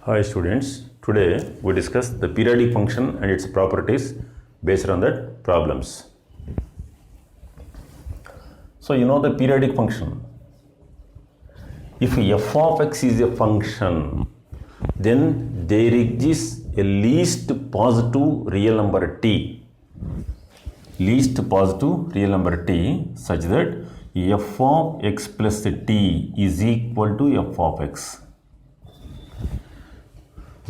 Hi students, today we discuss the periodic function and its properties based on that problems. So you know the periodic function. If f of x is a function, then there exists a least positive real number t. Least positive real number t such that f of x plus t is equal to f of x.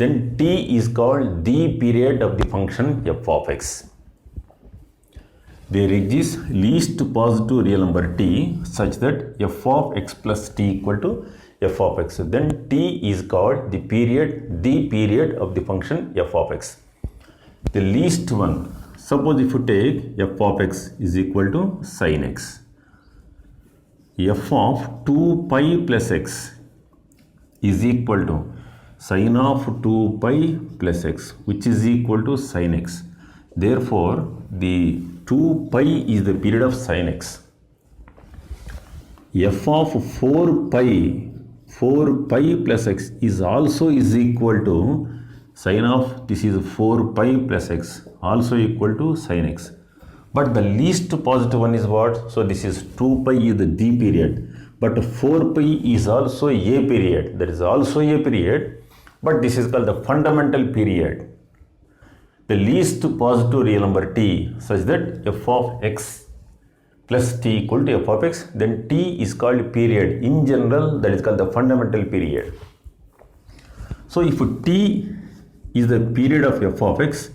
Then t is called the period of the function f of x. There exists least positive real number t such that f of x plus t equal to f of x. Then t is called the period of the function f of x. The least one, suppose if you take f of x is equal to sin x. F of 2 pi plus x is equal to sin of 2 pi plus x, which is equal to sin x. Therefore, the 2 pi is the period of sin x. F of 4 pi plus x is also equal to sin of, this is 4 pi plus x, also equal to sin x. But the least positive one is what? So this is 2 pi is the period, but 4 pi is also a period. That is also a period, but this is called the fundamental period. The least positive real number t such that f of x plus t equal to f of x, then t is called period. In general, that is called the fundamental period. So if t is the period of f of x,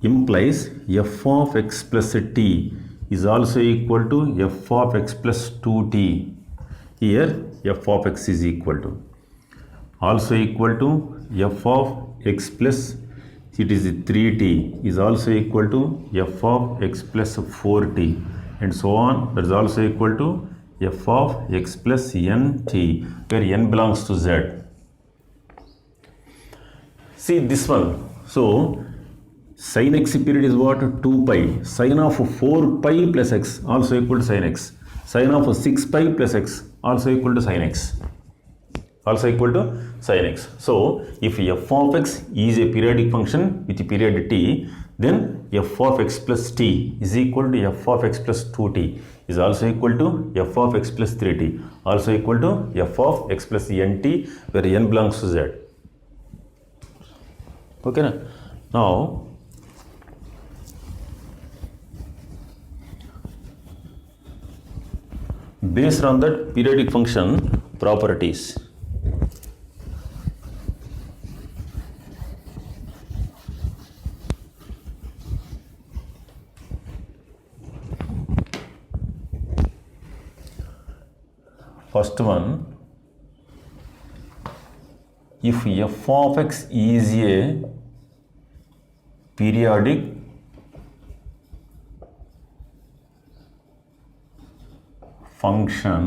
implies f of x plus t is also equal to f of x plus 2t. Here f of x is equal to, also equal to f of x plus, it is 3t is also equal to f of x plus 4t, and so on. That is also equal to f of x plus nt, where n belongs to z. See this one. So sin x period is what? 2 pi. Sin of 4 pi plus x also equal to sin x. Sin of 6 pi plus x also equal to sin x. Also equal to sin x. So if f of x is a periodic function with period t, then f of x plus t is equal to f of x plus 2t is also equal to f of x plus 3t, also equal to f of x plus nt, where n belongs to z. Okay. Now based on that periodic function properties, first one, if f of x is a periodic function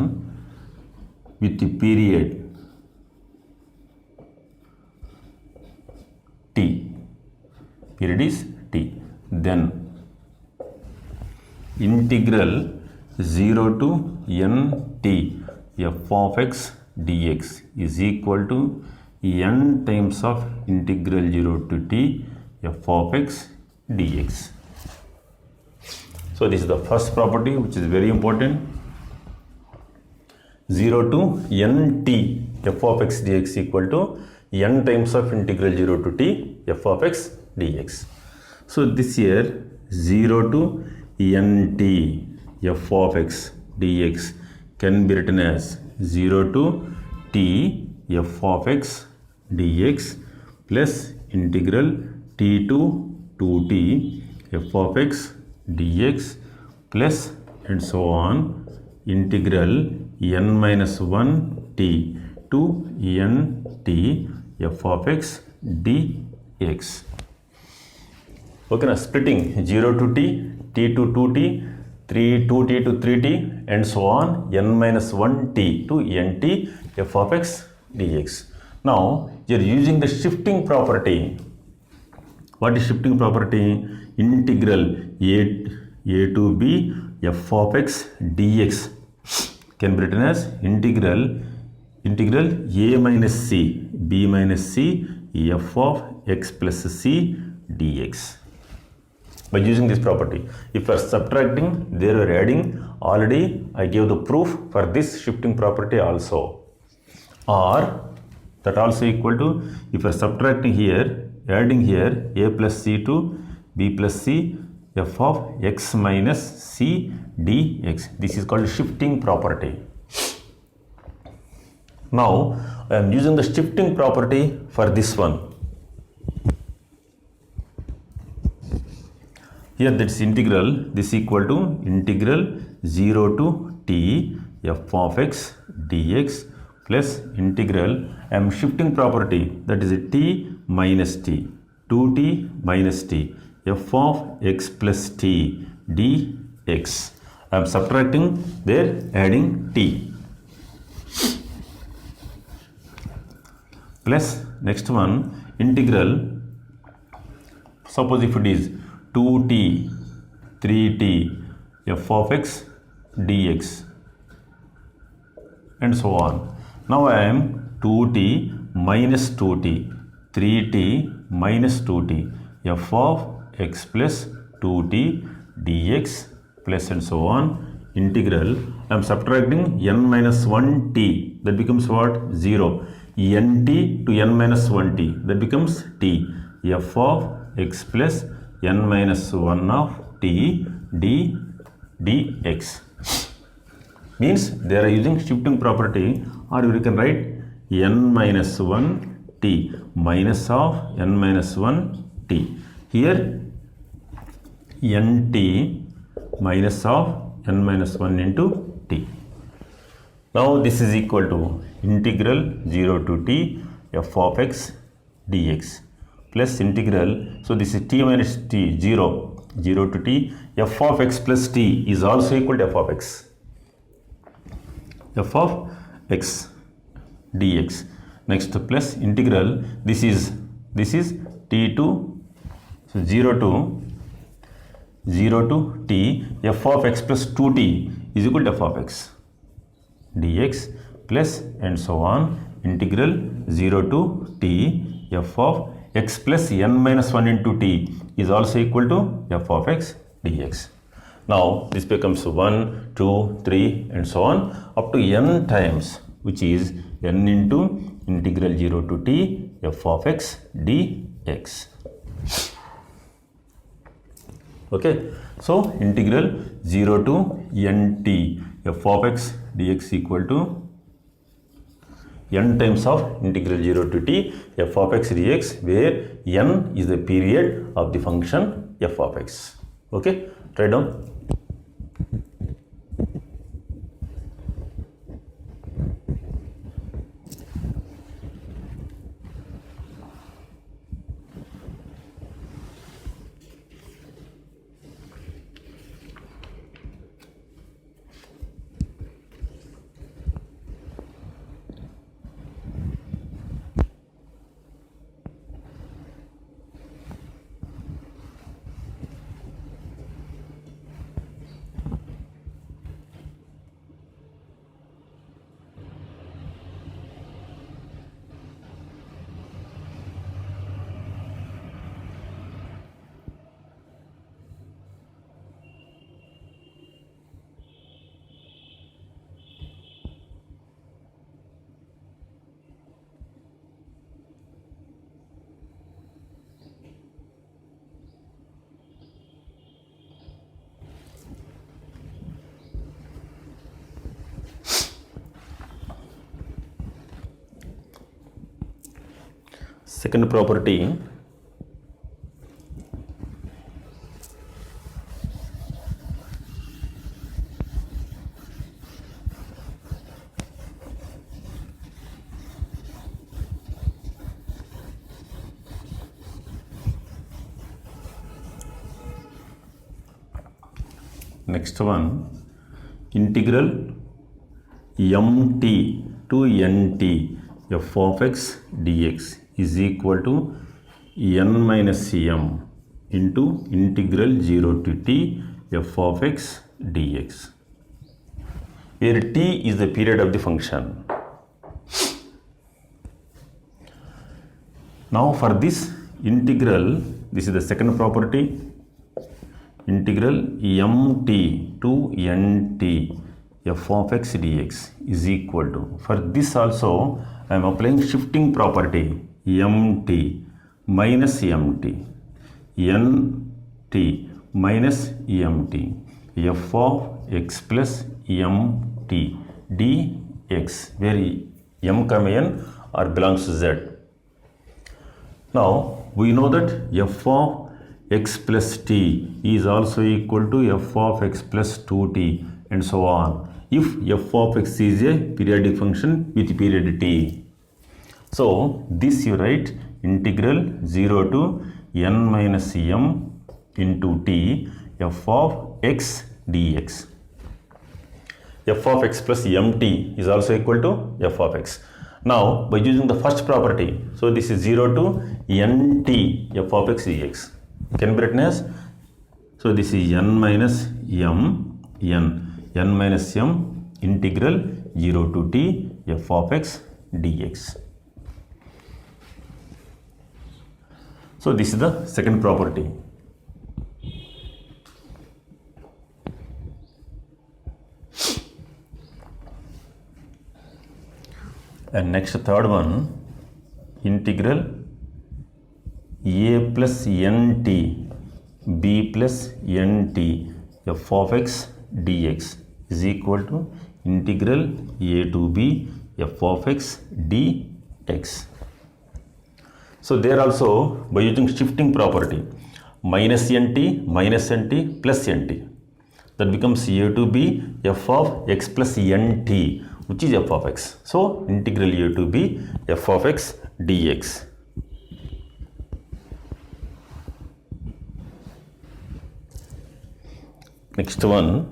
with the period t, period is t, then integral 0 to nt f of x dx is equal to n times of integral 0 to t f of x dx. So this is the first property, which is very important. 0 to nt f of x dx equal to n times of integral 0 to t f of x dx. So this here 0 to nt f of x dx can be written as 0 to t f of x dx plus integral t to 2t f of x dx plus and so on integral n minus 1 t to n t f of x dx. Okay, now splitting 0 to t, t to 2t, 2t to 3t, and so on n minus 1 t to nt f of x dx. Now you are using the shifting property. What is shifting property? Integral a to b f of x dx can be written as integral a minus c b minus c f of x plus c dx. By using this property, if we are subtracting, there we are adding. Already I gave the proof for this shifting property also. Or that also equal to, if we are subtracting here, adding here a plus c to b plus c f of x minus c dx. This is called shifting property. Now I am using the shifting property for this one. Here that is integral, this equal to integral 0 to t f of x dx plus integral, I am shifting property, that is t minus t, 2t minus t, f of x plus t dx. I am subtracting, there adding t. Plus next one, integral, suppose if it is 2t, 3t, f of x dx and so on. Now I am 2t minus 2t, 3t minus 2t, f of x plus 2t dx plus and so on, integral, I am subtracting n minus 1t, that becomes what? 0. nt to n minus 1t, that becomes t, f of x plus n minus 1 of t dx. Means they are using shifting property, or you can write n minus 1 t minus of n minus 1 t. Here nt minus of n minus 1 into t. Now this is equal to integral 0 to t f of x dx plus integral, so this is t minus t, 0 to t, f of x plus t is also equal to f of x dx. Next plus integral, this is t to, so 0 to t, f of x plus 2t is equal to f of x dx plus and so on, integral 0 to t f of x plus n minus 1 into t is also equal to f of x dx. Now this becomes 1, 2, 3 and so on up to n times, which is n into integral 0 to t f of x dx. Okay, so integral 0 to nt f of x dx equal to n times of integral 0 to t f of x dx, where n is the period of the function f of x. Okay, write down. Second property, next one, integral mt to nt f of x dx is equal to n minus m into integral 0 to t f of x dx, where t is the period of the function. Now for this integral, this is the second property, integral mt to nt f of x dx is equal to, for this also I am applying shifting property, mt minus mt, nt minus mt, f of x plus mt dx, where m, n or belongs to z. Now we know that f of x plus t is also equal to f of x plus 2t and so on, if f of x is a periodic function with period t. So this you write integral 0 to n minus m into t f of x dx. F of x plus mt is also equal to f of x. Now by using the first property, so this is 0 to nt f of x dx can be written as, so this is n minus m n minus m integral 0 to t f of x dx. So this is the second property. And next third one, integral a plus nt b plus nt f of x dx is equal to integral a to b f of x dx. So there also by using shifting property, minus nt plus nt, that becomes a to b f of x plus nt, which is f of x. So integral a to b f of x dx. Next one,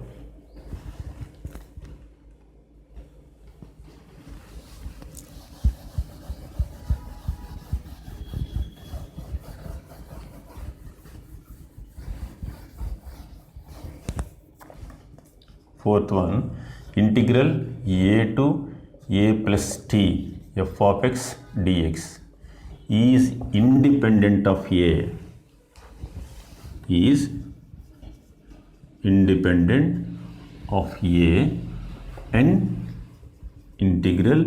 fourth one, integral a to a plus t f of x dx is independent of a, is independent of a, and integral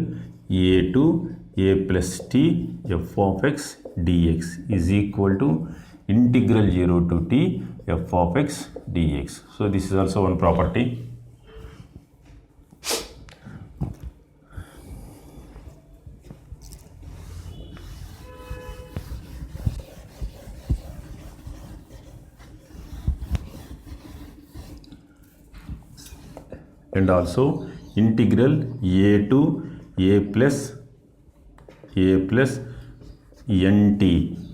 a to a plus t f of x dx is equal to integral 0 to t f of x dx. So this is also one property. And also integral a to a plus nt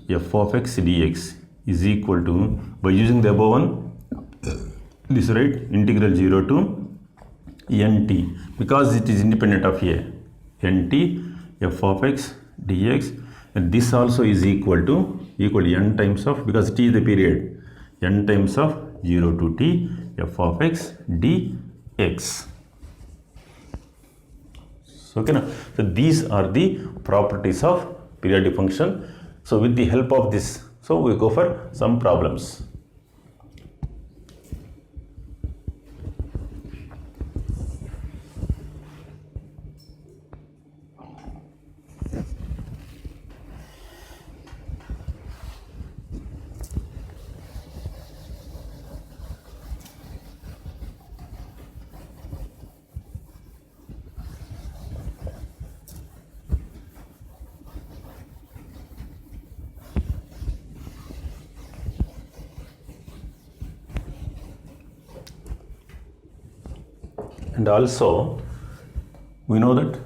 f of x dx is equal to, by using the above one, this right, integral 0 to nt, because it is independent of a, nt f of x dx, and this also is equal to n times of, because t is the period, n times of 0 to t f of x dx. So, okay, now, so these are the properties of periodic function. So with the help of this, so we go for some problems. And also we know that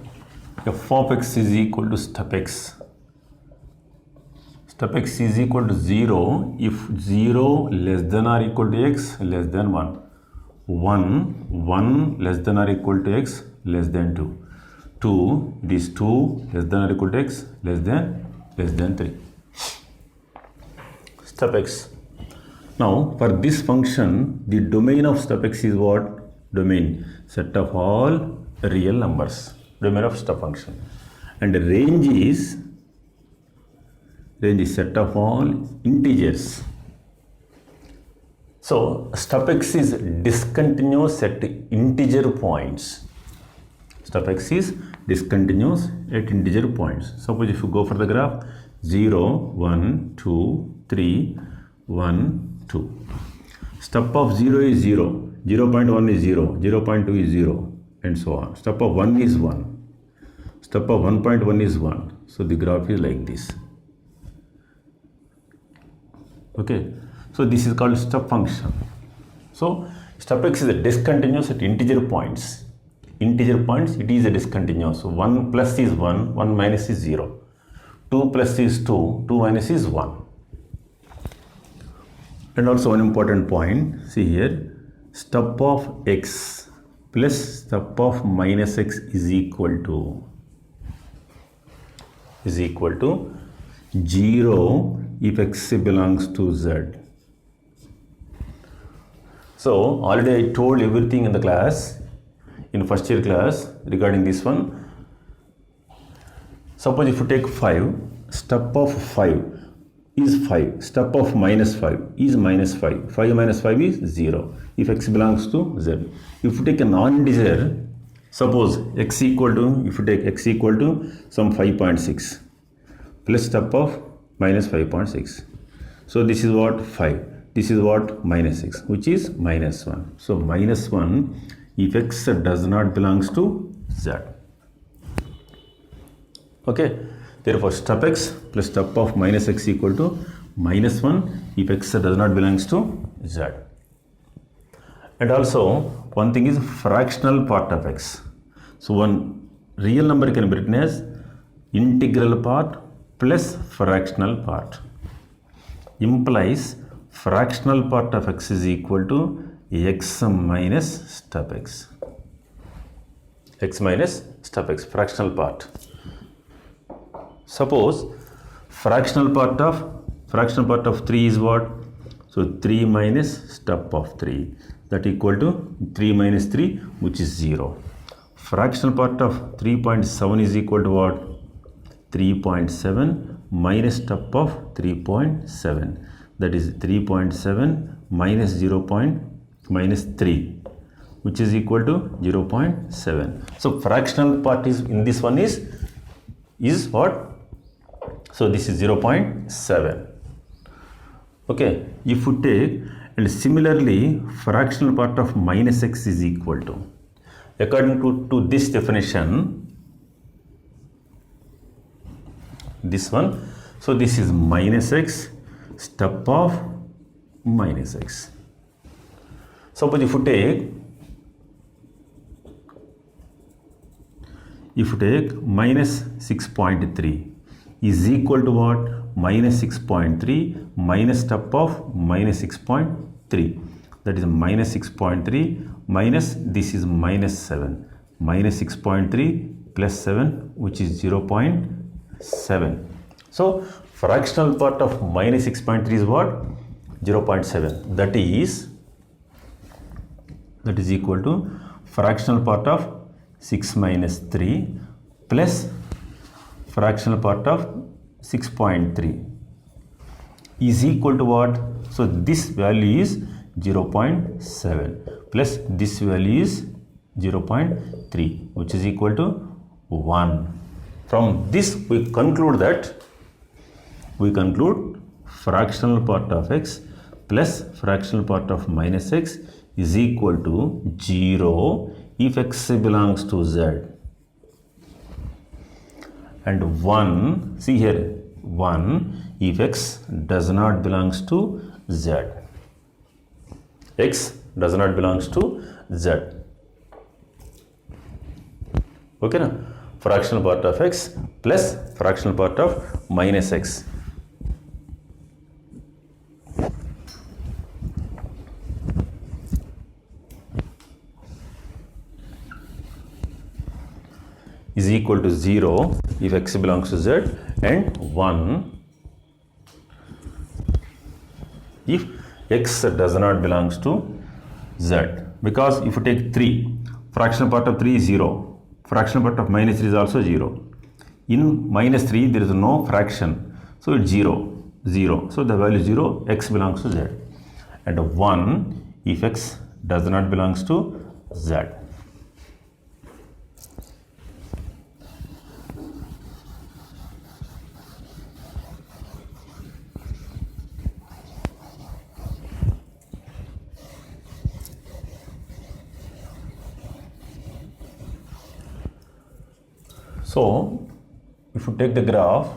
f of x is equal to step x. Step x is equal to 0 if 0 less than or equal to x less than 1. 1 less than or equal to x less than 2. 2, it is 2 less than or equal to x less than 3. Step x. Now for this function, the domain of step x is what? Domain, set of all real numbers, domain of step function, and the range is range is set of all integers. So step x is discontinuous at integer points. Step x is discontinuous at integer points. Suppose if you go for the graph 0, 1, 2, 3, 1, 2. Step of 0 is 0, 0.1 is 0, 0.2 is 0, and so on. Step of 1 is 1. Step of 1.1 is 1. So the graph is like this. Okay. So this is called step function. So step x is a discontinuous at integer points. Integer points, it is a discontinuous. So 1 plus is 1, 1 minus is 0. 2 plus is 2, 2 minus is 1. And also one important point, see here, step of x plus step of minus x is equal to 0 if x belongs to z. So already I told everything in the class, in first year class regarding this one. Suppose if you take 5, step of 5 is 5, step of minus 5 is minus 5, 5 minus 5 is 0 if x belongs to z. If you take a non-integer, suppose x equal to, if you take x equal to some 5.6 plus step of minus 5.6. So this is what 5. This is what minus 6, which is minus 1. So minus 1 if x does not belongs to z. Okay. Therefore step x plus step of minus x equal to minus 1 if x does not belongs to z. And also one thing is fractional part of x. So one real number can be written as integral part plus fractional part. Implies fractional part of x is equal to x minus step x. X minus step x, fractional part. Suppose fractional part of 3 is what? So 3 minus step of 3, that equal to 3 minus 3, which is 0. Fractional part of 3.7 is equal to what? 3.7 minus step of 3.7, that is 3.7 minus 3, which is equal to 0.7. So fractional part is in this one is what? So this is 0.7. Okay, if you take, and similarly fractional part of minus x is equal to, according to this definition, this one, so this is minus x step of minus x. Suppose if you take minus 6.3 is equal to what? Minus 6.3 minus step of minus 6.3, that is minus 6.3 minus, this is minus 7, minus 6.3 plus 7, which is 0.7. So fractional part of minus 6.3 is what? 0.7. That is equal to fractional part of 6 minus 3 plus fractional part of 6.3 is equal to what? So this value is 0.7 plus this value is 0.3, which is equal to 1. From this we conclude fractional part of x plus fractional part of minus x is equal to 0 if x belongs to z, and 1, see here, 1 if x does not belongs to z. X does not belongs to z. Okay, now fractional part of x plus fractional part of minus x. Is equal to 0 if x belongs to z, and 1 if x does not belongs to z. Because if you take 3, fractional part of 3 is 0, fractional part of minus 3 is also 0. In minus 3 there is no fraction, So it's 0, 0. So the value 0, x belongs to z. And 1 if x does not belongs to z. So if you take the graph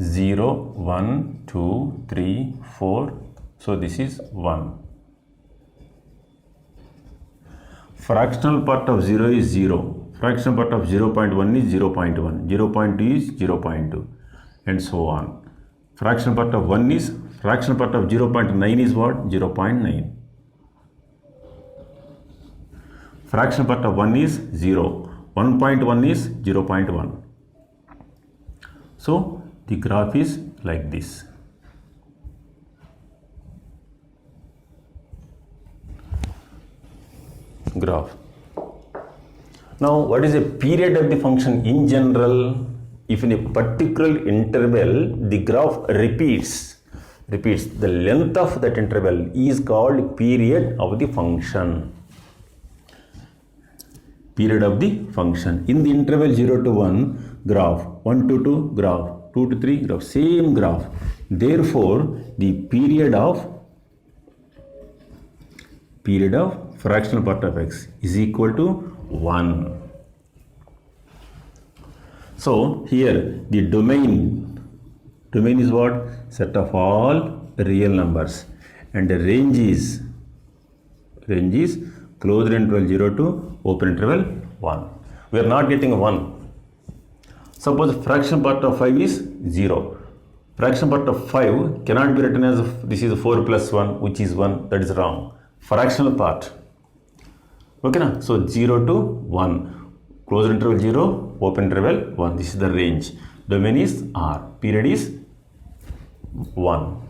0, 1, 2, 3, 4, so this is 1. Fractional part of 0 is 0. Fractional part of 0.1 is 0.1. 0.2 is 0.2 and so on. Fractional part of 1 is, fractional part of 0.9 is what? 0.9. Fractional part of 1 is 0. 1.1 is 0.1. So the graph is like this. Graph. Now what is a period of the function in general? If in a particular interval the graph repeats, the length of that interval is called period of the function. Period of the function. In the interval 0 to 1, graph, 1 to 2, graph, 2 to 3, graph, same graph. Therefore, the period of fractional part of x is equal to 1. So, here the domain is what? Set of all real numbers, and the range is closed interval 0 to open interval 1. We are not getting 1. Suppose fraction part of 5 is 0. Fraction part of 5 cannot be written as this is 4 plus 1, which is 1. That is wrong. Fractional part. Okay, na? So 0 to 1. Closed interval 0, open interval 1. This is the range. Domain is R. Period is 1.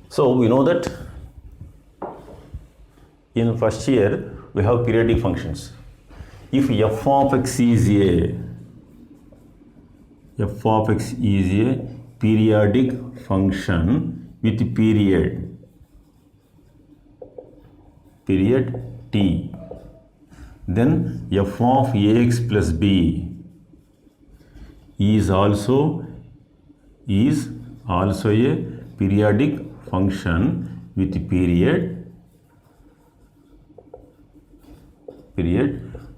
So we know that in first year we have periodic functions. If f of x is a periodic function with period t, then f of ax plus b is also a periodic function with period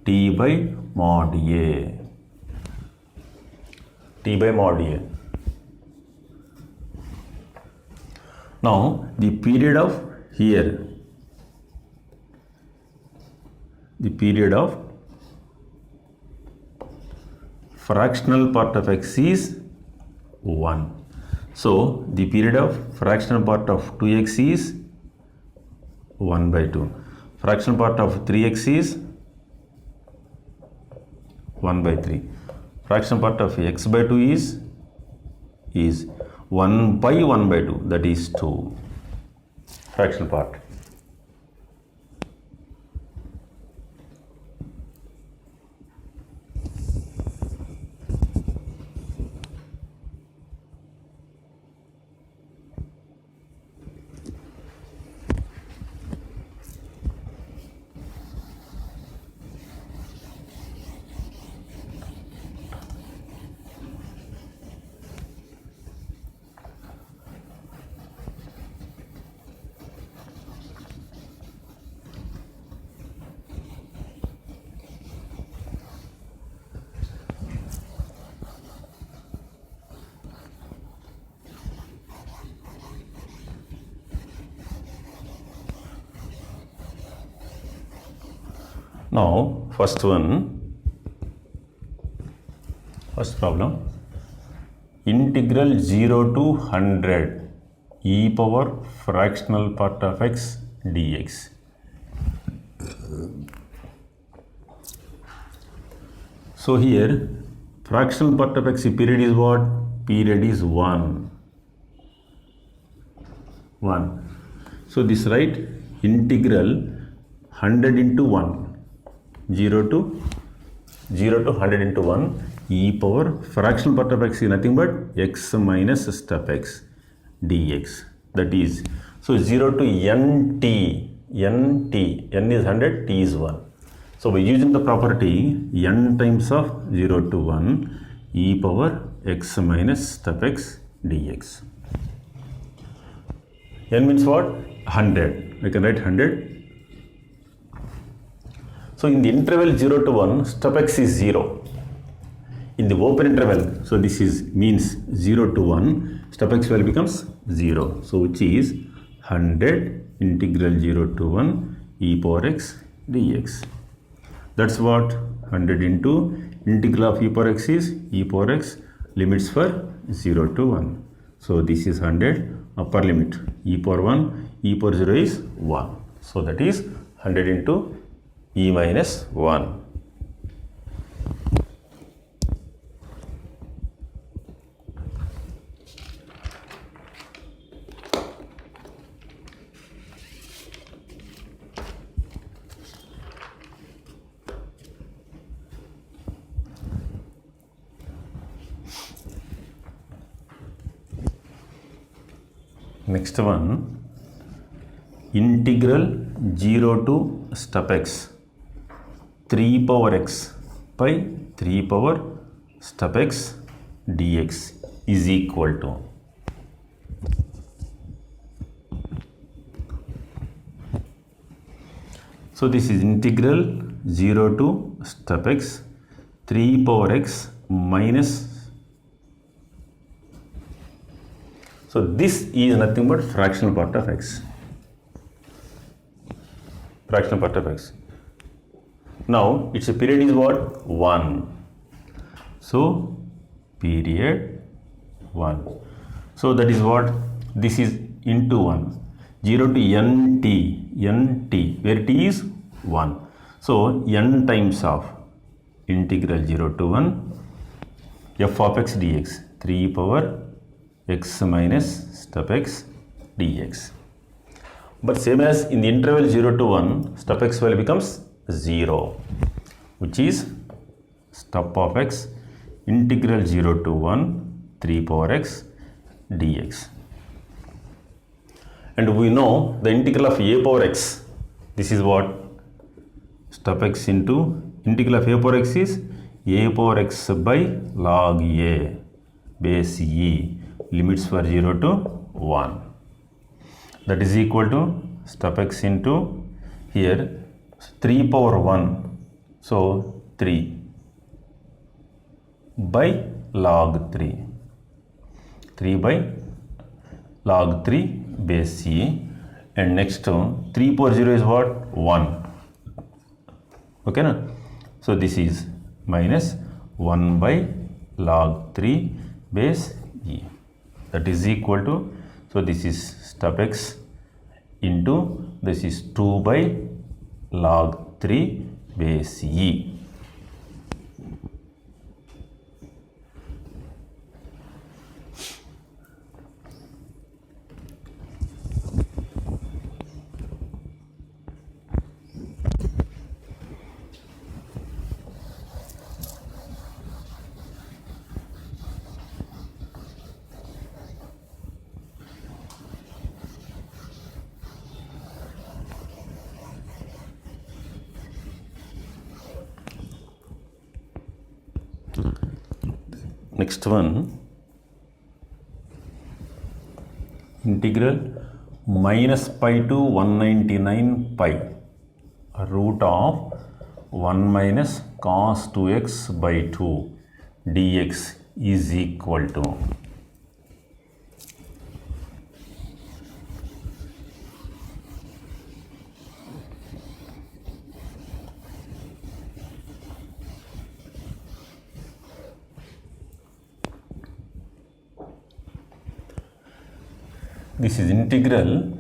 t by mod a. Now the period of fractional part of x is 1. So the period of fractional part of 2x is 1 by 2. Fractional part of 3x is 1 by 3. Fractional part of x by 2 is 1 by 1 by 2, that is 2. Fractional part. Now, first problem, integral 0 to 100 e power fractional part of x dx. So here, fractional part of x period is what? Period is 1. 1. So this right integral 100 into 1, 0 to 100 into 1 e power fractional part of x is nothing but x minus step x dx. That is, so 0 to n is 100, t is 1. So by using the property n times of 0 to 1 e power x minus step x dx. N means what? 100. We can write 100. So in the interval 0 to 1, step x is 0. In the open interval, so this is means 0 to 1, step x value becomes 0. So which is 100 integral 0 to 1 e power x dx. That's what 100 into integral of e power x is e power x limits for 0 to 1. So this is 100 upper limit e power 1, e power 0 is 1. So that is 100 into e minus 1. Next one, integral 0 to step x 3 power x by 3 power step x dx is equal to. So this is integral 0 to step x 3 power x minus. So this is nothing but fractional part of x. Fractional part of x. Now its period is what? 1. So period 1. So that is what? This is into 1. 0 to nt, where t is 1. So n times of integral 0 to 1 f of x dx 3 power x minus step x dx. But same as in the interval 0 to 1, step x value becomes 0, which is step of x integral 0 to 1 3 power x dx. And we know the integral of a power x, this is what? Step x into integral of a power x is a power x by log a base e limits for 0 to 1. That is equal to step x into here 3 power 1. So 3 by log 3. 3 by log 3 base e. And next 3 power 0 is what? 1. Okay, na? So this is minus 1 by log 3 base e. That is equal to, so this is step x into, this is 2 by log 3 base e. Next one, integral minus pi to 199 pi root of 1 minus cos 2x by 2 dx is equal to. This is integral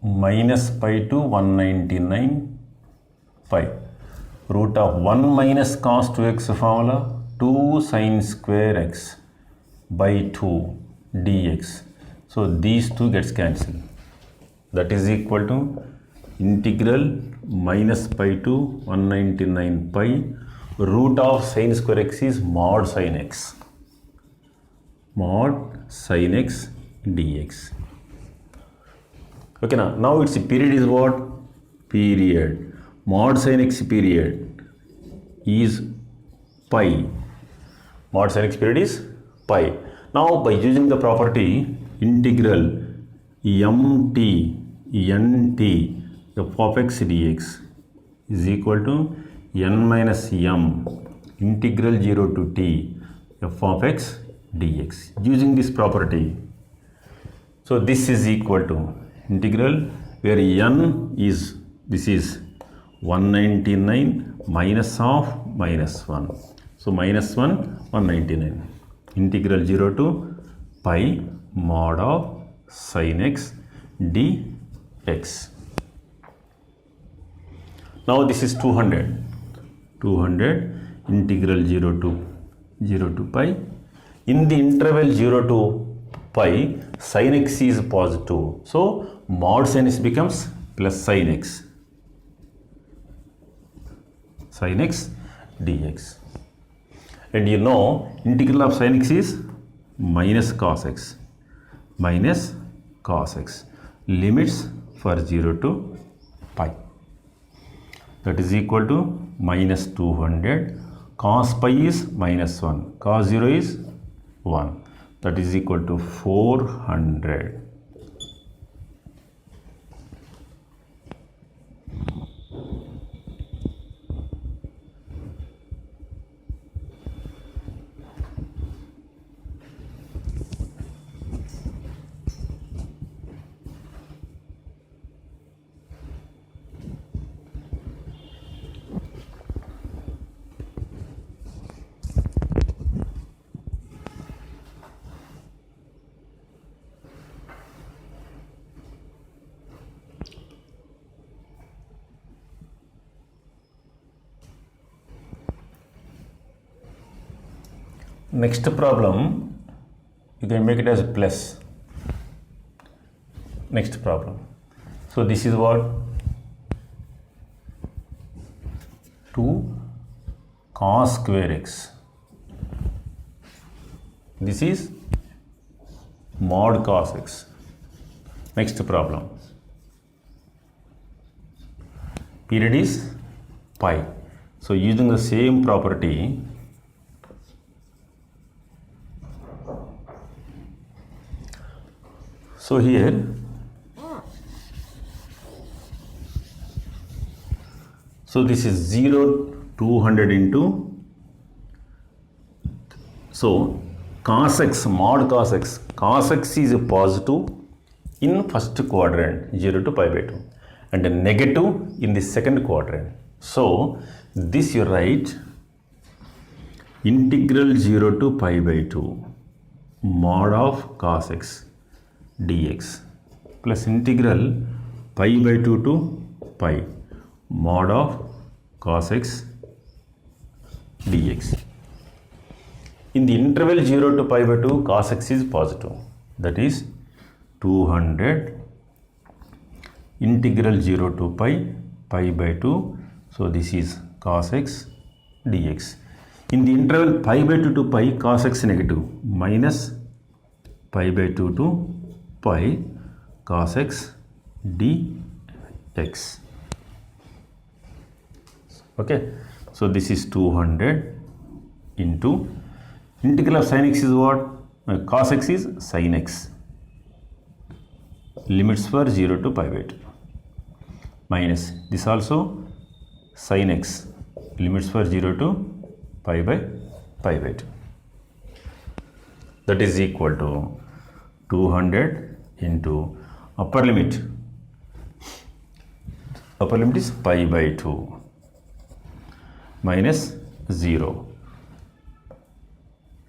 minus pi to 199 pi root of 1 minus cos 2x formula 2 sin square x by 2 dx. So these two gets cancelled. that is equal to integral minus pi to 199 pi root of sin square x is mod sin x. Mod sin x dx. Okay, now its period is what? Period. Mod sin x period is pi. Mod sin x period is pi. Now by using the property integral mt nt f of x dx is equal to n minus m integral 0 to t f of x dx. Using this property, so this is equal to integral where n is, this is 199 minus of minus 1. So minus 1, 199. Integral 0 to pi mod of sin x dx. Now this is 200. 200 integral 0 to pi. In the interval 0 to pi, sin x is positive. So mod sin x becomes plus sin x. Sin x dx. And you know integral of sin x is minus cos x. Minus cos x. Limits for 0 to pi. That is equal to minus 200. Cos pi is minus 1. Cos 0 is 1. That is equal to 400. Next problem, you can make it as plus. Next problem. So this is what? 2 cos square x. This is mod cos x. Next problem. Period is pi. So using the same property, so here so this is 0 200 into, so cos x mod cos x is a positive in first quadrant 0 to pi by 2 and a negative in the second quadrant. So this you write integral 0 to pi by 2 mod of cos x dx plus integral pi by 2 to pi mod of cos x dx. In the interval 0 to pi by 2, cos x is positive. That is 200 integral 0 to pi by 2. So this is cos x dx. In the interval pi by 2 to pi, cos x negative minus pi by 2 to pi cos x dx. Okay, so this is 200 into integral of sin x is what? Cos x is sin x. Limits for 0 to pi by 2 minus this also sin x. Limits for 0 to pi by 2. That is equal to 200 into upper limit is pi by 2 minus 0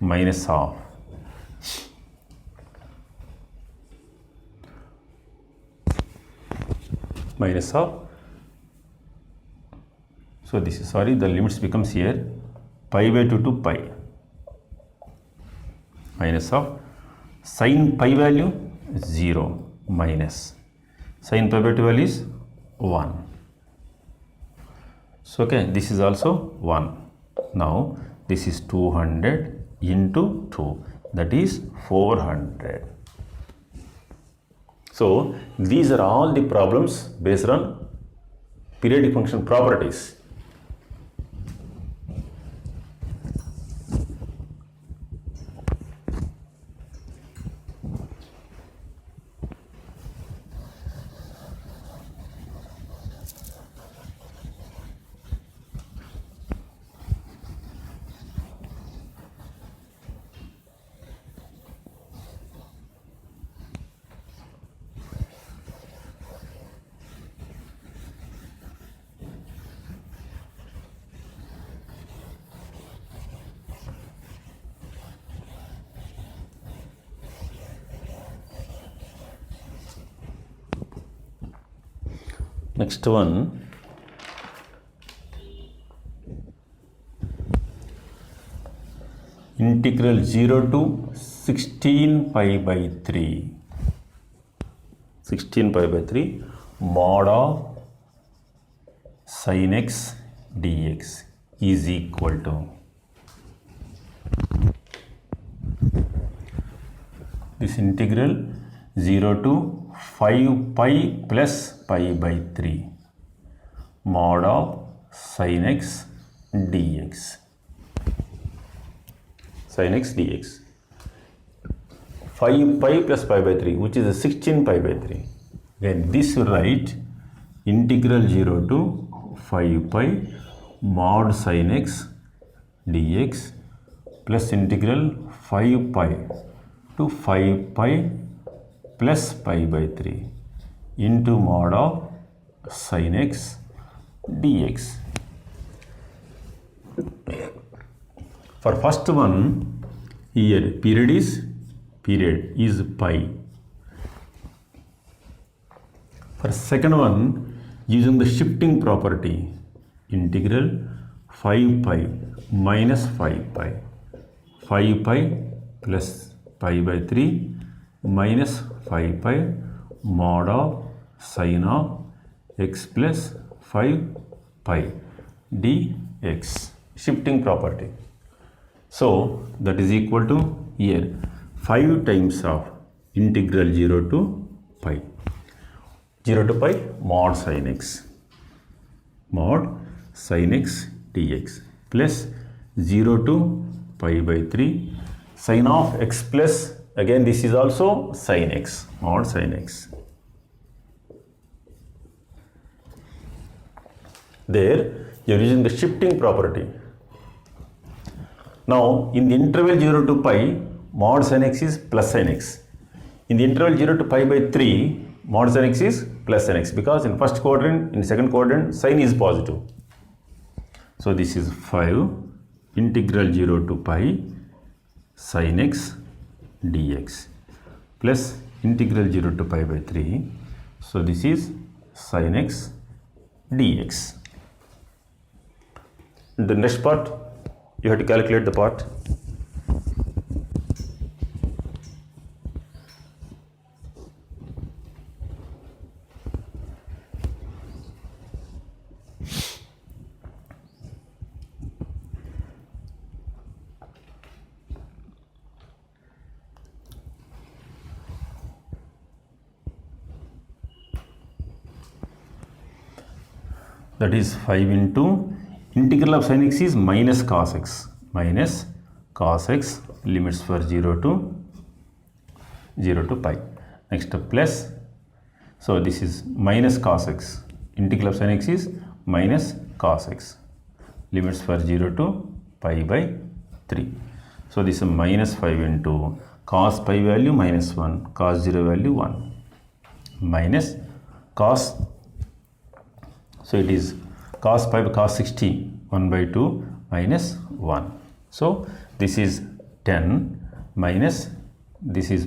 minus half minus half. So this is, sorry, the limits becomes here pi by 2 to pi minus of sin pi value 0 minus Sin pi by 12 is 1. So okay, this is also 1. Now this is 200 into 2, that is 400. So these are all the problems based on periodic function properties. Next one, integral 0 to 16 pi by 3. 16 pi by 3 mod of sin x dx is equal to, this integral 0 to 5 pi plus pi by 3 mod of sin x dx. Sin x dx. 5 pi plus pi by 3, which is 16 pi by 3. Then this will write integral 0 to 5 pi mod sin x dx plus integral 5 pi to 5 pi plus pi by 3 into mod of sin x dx. For first one, here period is pi. For second one, using the shifting property, integral 5 pi minus 5 pi, 5 pi plus pi by 3 minus 5 pi mod of sin of x plus 5 pi dx, shifting property. So that is equal to here 5 times of integral 0 to pi, 0 to pi mod sin x dx plus 0 to pi by 3 sin of x plus, again this is also sin x, mod sin x. There you are using the shifting property. Now in the interval 0 to pi, mod sin x is plus sin x. In the interval 0 to pi by 3, mod sin x is plus sin x, because in first quadrant, in second quadrant, sin is positive. So this is 5 integral 0 to pi sin x dx plus integral 0 to pi by 3. So this is sin x dx. The next part, you have to calculate the part. That is 5 into integral of sin x is minus cos x, limits for 0 to pi. Next plus, so this is minus cos x, integral of sin x is minus cos x, limits for 0 to pi by 3. So this is minus 5 into cos pi value minus 1, cos 0 value 1, minus cos, so it is cos pi by cos 60, 1 by 2 minus 1. So this is 10 minus, this is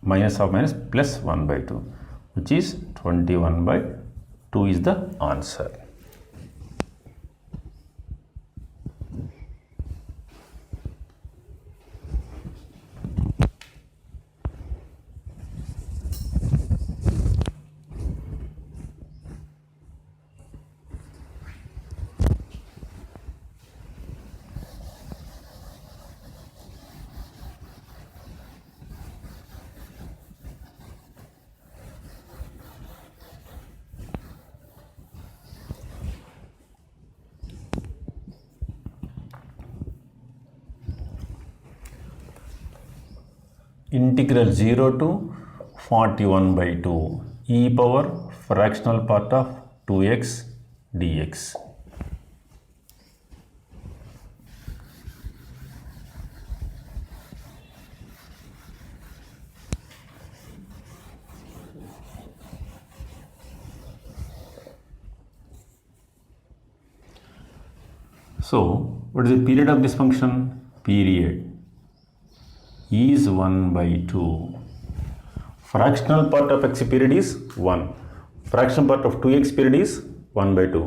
minus of minus plus 1 by 2, which is 21 by 2 is the answer. integral 0 to 41 by 2 e power fractional part of 2x dx. So, what is the period of this function? Period is 1 by 2. Fractional part of x period is 1. Fraction part of 2x period is 1 by 2.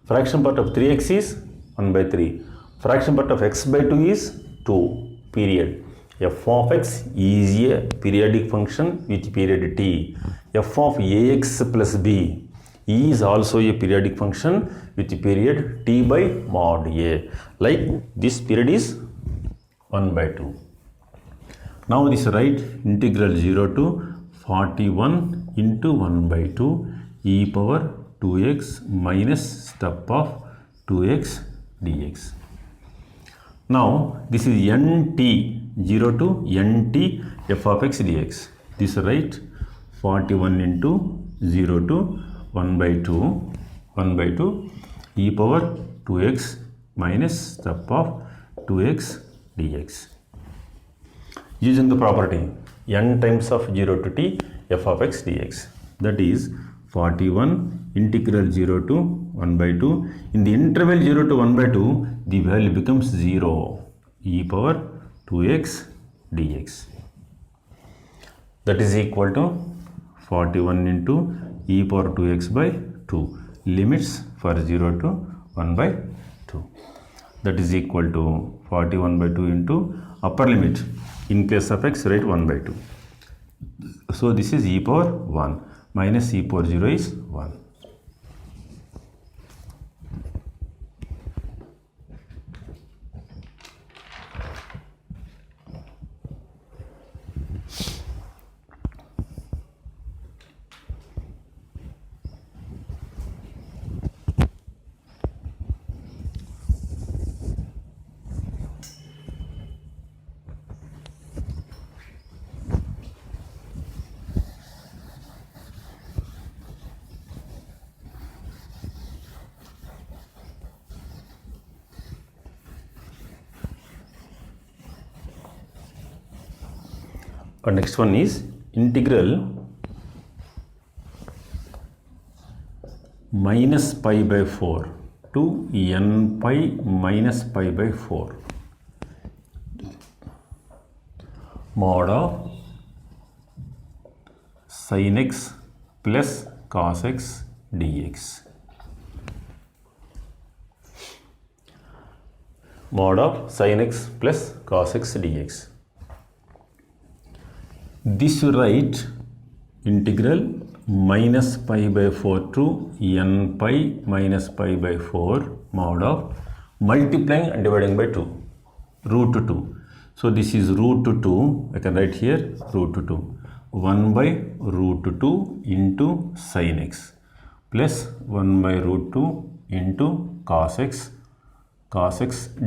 Fraction part of 3x is 1 by 3. Fraction part of x by 2 is 2. Period. F of x is a periodic function with period t. F of ax plus b is also a periodic function with period t by mod a. Like this period is 1 by 2. Now this write integral 0 to 41 into 1 by 2 e power 2x minus step of 2x dx. Now this is nt 0 to nt f of x dx. This write 41 into 0 to 1 by 2 e power 2x minus step of 2x dx. Using the property n times of 0 to t f of x dx, that is 41 integral 0 to 1 by 2. In the interval 0 to 1 by 2, the value becomes 0 e power 2x dx. That is equal to 41 into e power 2x by 2. Limits for 0 to 1 by 2. That is equal to 41 by 2 into upper limit. In case of x, write 1 by 2. So this is e power 1 minus e power 0 is 1. And next one is integral minus pi by 4 to n pi minus pi by 4 mod of sin x plus cos x dx. Mod of sin x plus cos x dx. This you write integral minus pi by 4 to n pi minus pi by 4 mod of multiplying and dividing by 2 root 2. So this is root 2. I can write here root 2. 1 by root 2 into sin x plus 1 by root 2 into cos x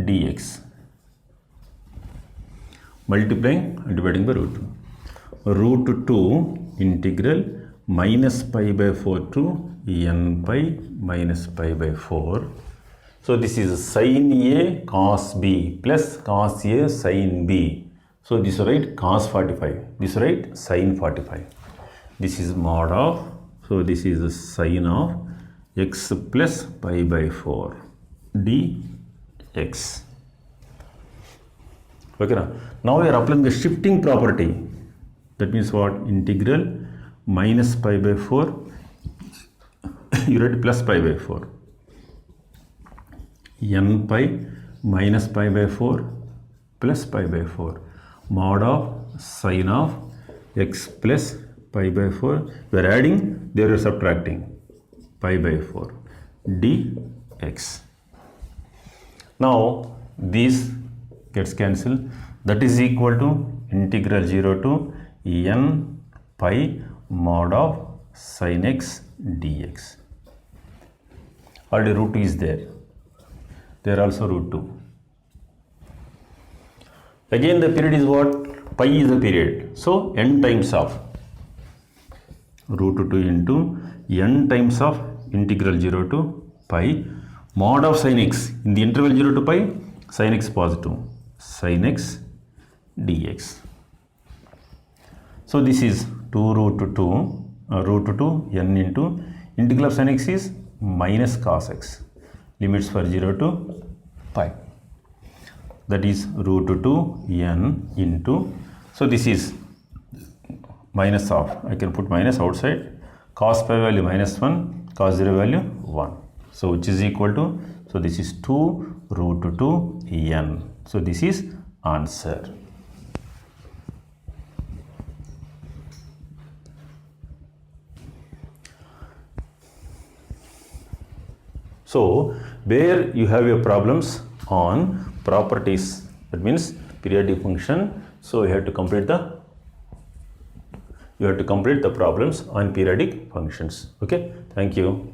dx. Multiplying and dividing by root 2. Root 2 integral minus pi by 4 to n pi minus pi by 4. So this is sin a cos b plus cos a sin b. So this write cos 45. This write sin 45. This is mod of, so this is the sin of x plus pi by 4 dx. Okay, now we are applying the shifting property. That means what? Integral minus pi by 4, you write plus pi by 4. N pi minus pi by 4 plus pi by 4. Mod of sin of x plus pi by 4. We are adding, there we are subtracting. Pi by 4 dx. Now this gets cancelled. That is equal to integral 0 to n pi mod of sin x dx. Already root 2 is there. There also root 2. Again the period is what? pi is the period. So n times of root 2 into n times of integral 0 to pi mod of sin x. In the interval 0 to pi, sin x positive. Sin x dx. So this is 2 root 2 n into integral of sin x is minus cos x. Limits for 0 to pi. That is root 2 n into, so this is minus of, I can put minus outside, cos pi value minus 1, cos 0 value 1. So which is equal to, so this is 2 root 2 n. So this is answer. So where you have your problems on properties, that means periodic function, so you have to complete the problems on periodic functions. Okay, thank you.